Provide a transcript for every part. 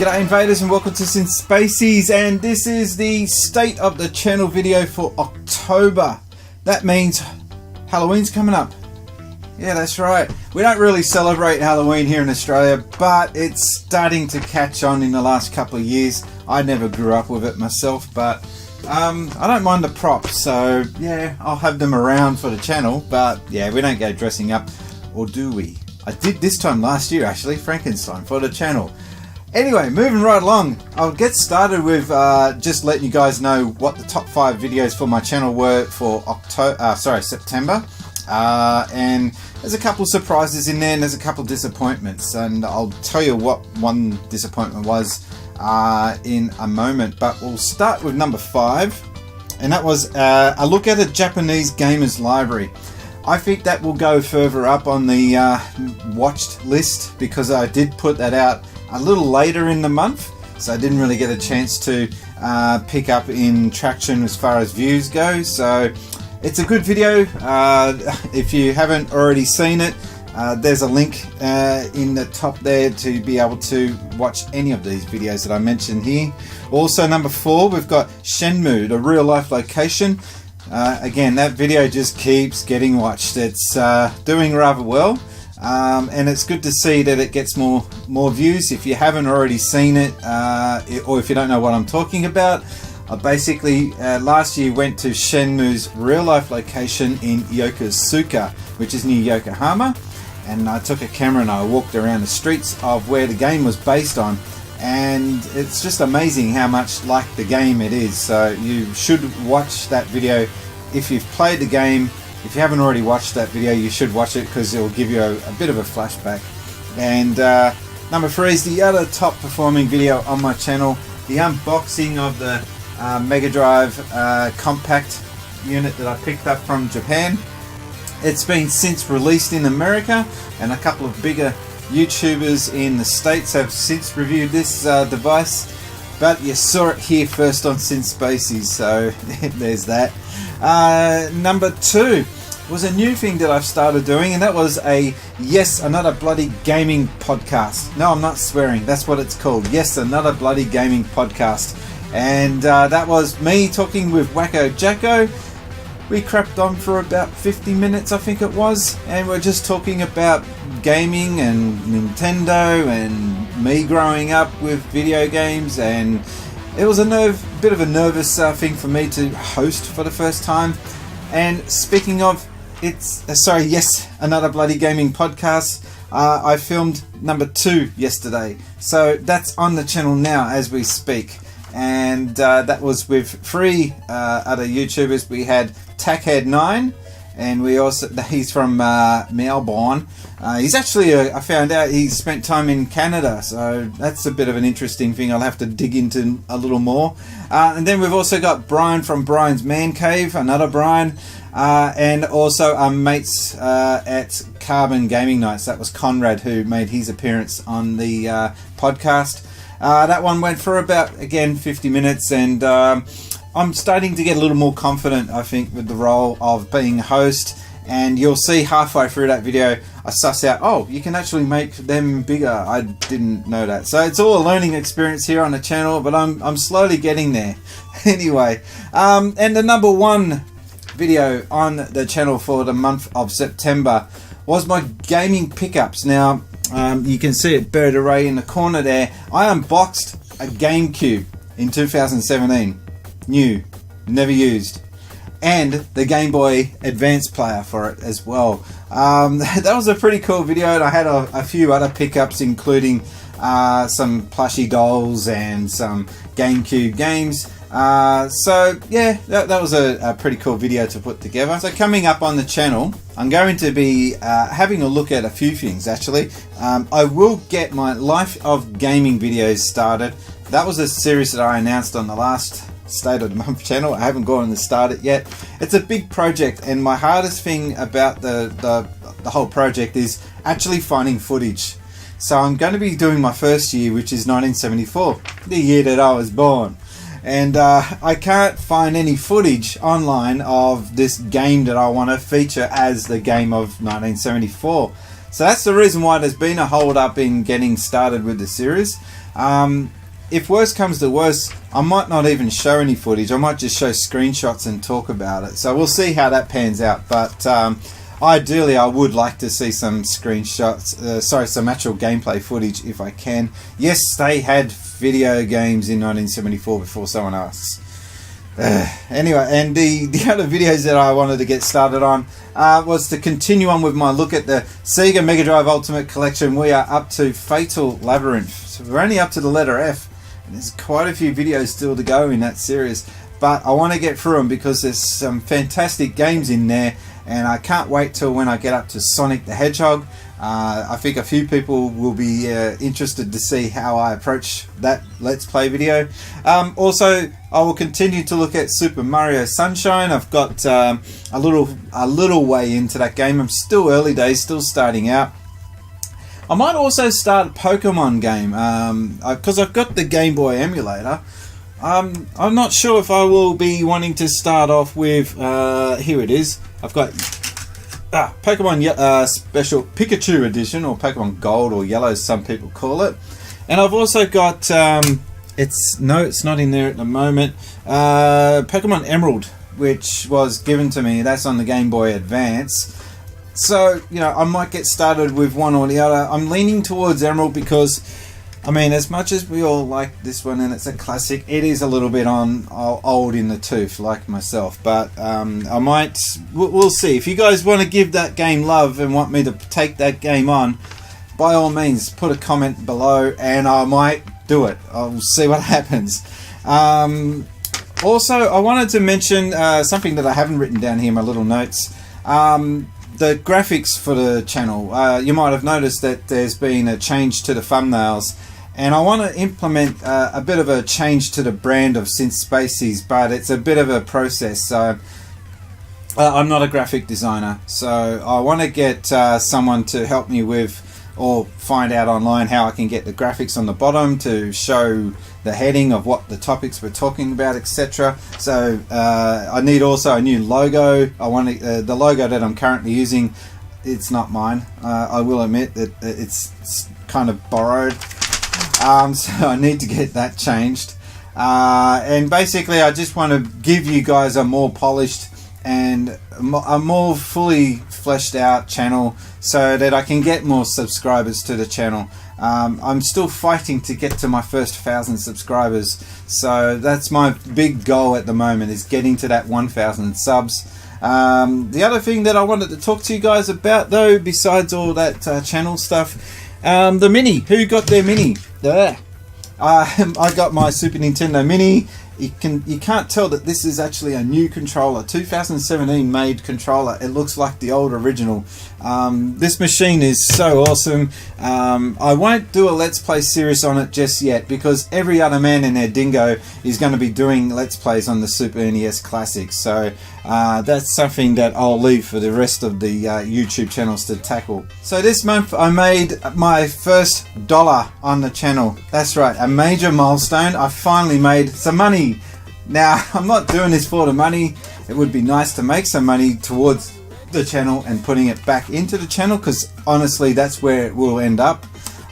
G'day invaders and welcome to Synth Spacies, and this is the state of the channel video for October. That means Halloween's coming up. Yeah, that's right. We don't really celebrate Halloween here in Australia, but it's starting to catch on in the last couple of years. I never grew up with it myself, but I don't mind the props, so yeah, I'll have them around for the channel, but yeah, we don't go dressing up, or do we? I did this time last year actually, Frankenstein for the channel. Anyway, moving right along, I'll get started with just letting you guys know what the top 5 videos for my channel were for September. And there's a couple of surprises in there and there's a couple of disappointments, and I'll tell you what one disappointment was in a moment. But we'll start with number 5, and that was a look at a Japanese gamers library. I think that will go further up on the watched list because I did put that out a little later in the month, so I didn't really get a chance to pick up in traction as far as views go. So it's a good video. If you haven't already seen it, there's a link in the top there to be able to watch any of these videos that I mentioned here. Also, number 4, we've got Shenmue, the real life location. Again, that video just keeps getting watched. It's doing rather well, and it's good to see that it gets more views. If you haven't already seen it, or if you don't know what I'm talking about, I basically last year went to Shenmue's real life location in Yokosuka, which is near Yokohama, and I took a camera and I walked around the streets of where the game was based on, and it's just amazing how much like the game it is. So you should watch that video if you've played the game. If you haven't already watched that video, you should watch it because it will give you a bit of a flashback. And number 3 is the other top performing video on my channel, the unboxing of the Mega Drive compact unit that I picked up from Japan. It's been since released in America, and a couple of bigger YouTubers in the States have since reviewed this device, but you saw it here first on Synth Spacies, so there's that. Number 2 was a new thing that I've started doing, and that was a Yes Another Bloody Gaming podcast. No, I'm not swearing, that's what it's called. Yes Another Bloody Gaming podcast. And that was me talking with Wacko Jacko. We crapped on for about 50 minutes, I think it was, and we're just talking about gaming and Nintendo and me growing up with video games, and it was a bit of a nervous thing for me to host for the first time. And speaking of, it's Yes Another Bloody Gaming podcast, I filmed number 2 yesterday, so that's on the channel now as we speak. And that was with 3 other YouTubers. We had Tackhead9, and he's from Melbourne. He's actually, I found out he's spent time in Canada, so that's a bit of an interesting thing I'll have to dig into a little more. And then we've also got Brian from Brian's Man Cave, another Brian, and also our mates at Carbon Gaming Nights. That was Conrad who made his appearance on the podcast. That one went for about, again, 50 minutes, and I'm starting to get a little more confident, I think, with the role of being a host. And you'll see halfway through that video, I suss out, oh, you can actually make them bigger. I didn't know that. So it's all a learning experience here on the channel, but I'm slowly getting there. Anyway, and the number 1 video on the channel for the month of September was my gaming pickups. Now, you can see it buried away in the corner there. I unboxed a GameCube in 2017. New, never used. And the Game Boy Advance player for it as well. That was a pretty cool video, and I had a few other pickups, including some plushie dolls and some GameCube games. So yeah, that was a pretty cool video to put together. So coming up on the channel, I'm going to be having a look at a few things actually. I will get my Life of Gaming videos started. That was a series that I announced on the last State of the Month channel. I haven't gone to start it yet. It's a big project, and my hardest thing about the whole project is actually finding footage. So I'm going to be doing my first year, which is 1974, the year that I was born. And I can't find any footage online of this game that I want to feature as the game of 1974. So that's the reason why there's been a hold up in getting started with the series. If worse comes to worse, I might not even show any footage. I might just show screenshots and talk about it. So we'll see how that pans out. But ideally, I would like to see some screenshots, some actual gameplay footage if I can. Yes, they had video games in 1974 before someone asks. Anyway, and the other videos that I wanted to get started on was to continue on with my look at the Sega Mega Drive Ultimate Collection. We are up to Fatal Labyrinth. So we're only up to the letter F. And there's quite a few videos still to go in that series. But I want to get through them because there's some fantastic games in there. And I can't wait till when I get up to Sonic the Hedgehog. I think a few people will be interested to see how I approach that Let's Play video. Also, I will continue to look at Super Mario Sunshine. I've got a little way into that game. I'm still early days, still starting out. I might also start a Pokemon game because I've got the Game Boy emulator. I'm not sure if I will be wanting to start off with, here it is, I've got Pokemon Special Pikachu Edition, or Pokemon Gold or Yellow as some people call it. And I've also got, it's not in there at the moment, Pokemon Emerald, which was given to me. That's on the Game Boy Advance. So, you know, I might get started with one or the other. I'm leaning towards Emerald because, I mean, as much as we all like this one and it's a classic, it is a little bit old in the tooth, like myself. But we'll see. If you guys want to give that game love and want me to take that game on, by all means, put a comment below and I might do it. I'll see what happens. Also, I wanted to mention something that I haven't written down here in my little notes. The graphics for the channel. You might have noticed that there's been a change to the thumbnails, and I want to implement a bit of a change to the brand of Synth Spacies, but it's a bit of a process. So I'm not a graphic designer, so I want to get someone to help me with, or find out online how I can get the graphics on the bottom to show the heading of what the topics we're talking about, etc. So I need also a new logo. I want the logo that I'm currently using. It's not mine. I will admit that it's kind of borrowed. So I need to get that changed. And basically, I just want to give you guys a more polished and a more fully fleshed out channel so that I can get more subscribers to the channel. I'm still fighting to get to my first 1,000 subscribers, so that's my big goal at the moment, is getting to that 1,000 subs. The other thing that I wanted to talk to you guys about, though, besides all that channel stuff, the Mini. Who got their Mini? There. I got my Super Nintendo Mini. You can't tell that this is actually a new controller, 2017 made controller. It looks like the old original. This machine is so awesome. I won't do a Let's Play series on it just yet because every other man and their dingo is going to be doing Let's Plays on the Super NES Classic. So that's something that I'll leave for the rest of the YouTube channels to tackle. So this month I made my first $1 on the channel. That's right, a major milestone. I finally made some money. Now, I'm not doing this for the money. It would be nice to make some money towards the channel and putting it back into the channel, because honestly that's where it will end up.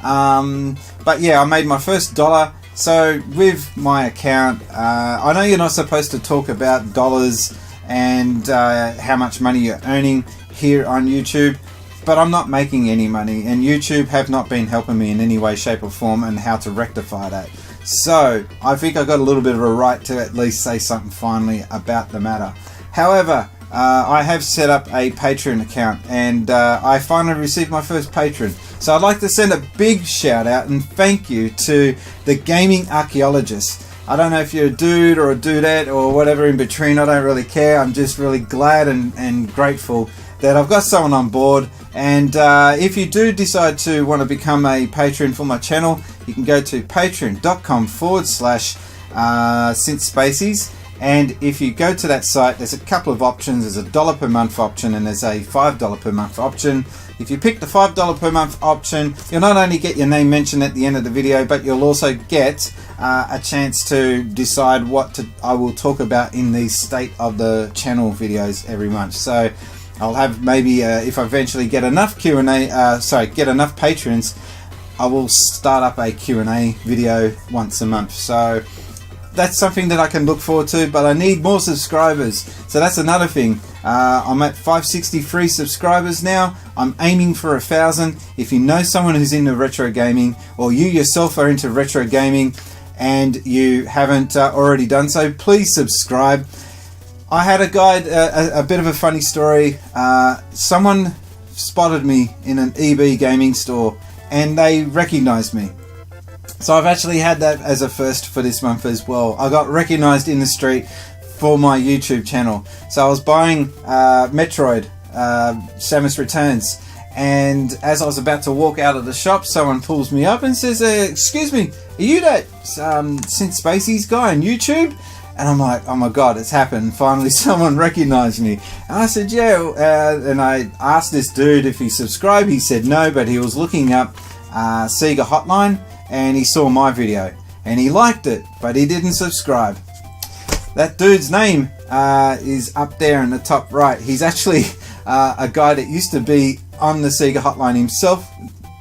But yeah, I made my first $1. So with my account, I know you're not supposed to talk about dollars and how much money you're earning here on YouTube, but I'm not making any money, and YouTube have not been helping me in any way, shape or form on how to rectify that. So I think I got a little bit of a right to at least say something finally about the matter. However, I have set up a Patreon account, and I finally received my first patron. So I'd like to send a big shout out and thank you to the Gaming Archaeologist. I don't know if you're a dude or a dudette or whatever in between, I don't really care. I'm just really glad and grateful that I've got someone on board. And if you do decide to want to become a patron for my channel, you can go to patreon.com/synthspacies. And if you go to that site, there's a couple of options. There's a $1 per month option and there's a $5 per month option. If you pick the $5 per month option, you'll not only get your name mentioned at the end of the video, but you'll also get a chance to decide what I will talk about in the State of the Channel videos every month. So I'll have maybe if I eventually get enough get enough patrons, I will start up a Q&A video once a month. So that's something that I can look forward to, but I need more subscribers. So that's another thing. I'm at 563 subscribers now. I'm aiming for 1,000. If you know someone who's into retro gaming, or you yourself are into retro gaming and you haven't already done so, please subscribe. I had a guide, a bit of a funny story. Someone spotted me in an EB gaming store and they recognized me. So I've actually had that as a first for this month as well. I got recognized in the street for my YouTube channel. So I was buying Metroid Samus Returns, and as I was about to walk out of the shop, someone pulls me up and says, excuse me, are you that Synth Spacies guy on YouTube? And I'm like, oh my god, it's happened. Finally someone recognized me. And I said, yeah, and I asked this dude if he subscribed. He said no, but he was looking up Sega Hotline and he saw my video and he liked it, but he didn't subscribe. That dude's name is up there in the top right. He's actually a guy that used to be on the Sega Hotline himself.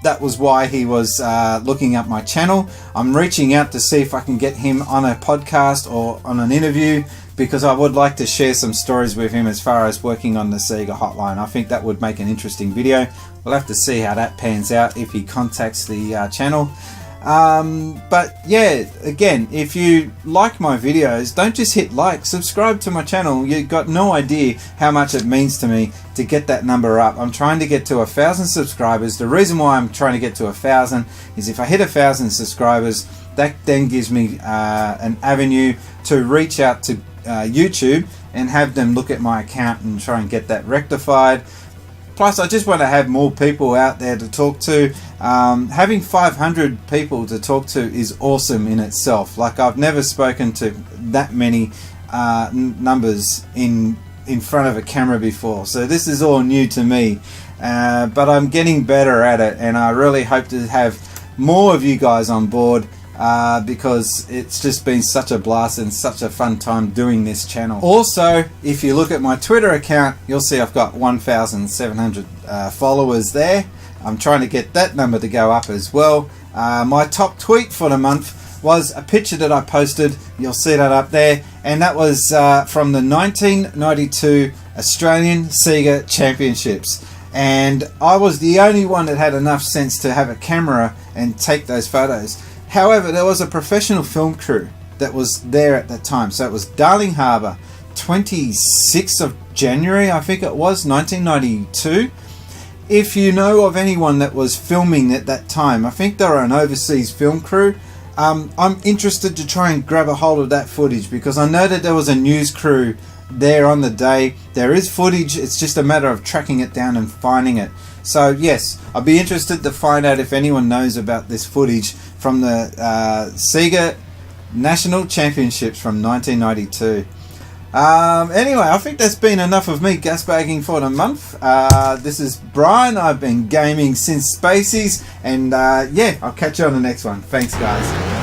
That was why he was looking up my channel. I'm reaching out to see if I can get him on a podcast or on an interview, because I would like to share some stories with him as far as working on the Sega Hotline. I think that would make an interesting video. We'll have to see how that pans out if he contacts the channel. But yeah, again, if you like my videos, don't just hit like, subscribe to my channel. You've got no idea how much it means to me to get that number up. I'm trying to get to 1,000 subscribers. The reason why I'm trying to get to 1,000 is if I hit 1,000 subscribers, that then gives me an avenue to reach out to YouTube and have them look at my account and try and get that rectified. Plus, I just want to have more people out there to talk to. Having 500 people to talk to is awesome in itself. Like, I've never spoken to that many numbers in front of a camera before. So this is all new to me. But I'm getting better at it, and I really hope to have more of you guys on board. Because it's just been such a blast and such a fun time doing this channel. Also, if you look at my Twitter account, you'll see I've got 1,700 followers there. I'm trying to get that number to go up as well. My top tweet for the month was a picture that I posted. You'll see that up there, and that was from the 1992 Australian Sega Championships. And I was the only one that had enough sense to have a camera and take those photos. However, there was a professional film crew that was there at that time. So it was Darling Harbour, 26th of January, I think it was, 1992. If you know of anyone that was filming at that time, I think they were an overseas film crew. I'm interested to try and grab a hold of that footage, because I know that there was a news crew there on the day. There is footage, it's just a matter of tracking it down and finding it. So yes, I'd be interested to find out if anyone knows about this footage from the Sega National Championships from 1992. Anyway, I think that's been enough of me gasbagging for the month. This is Brian. I've been gaming since Spacies, and yeah, I'll catch you on the next one. Thanks, guys.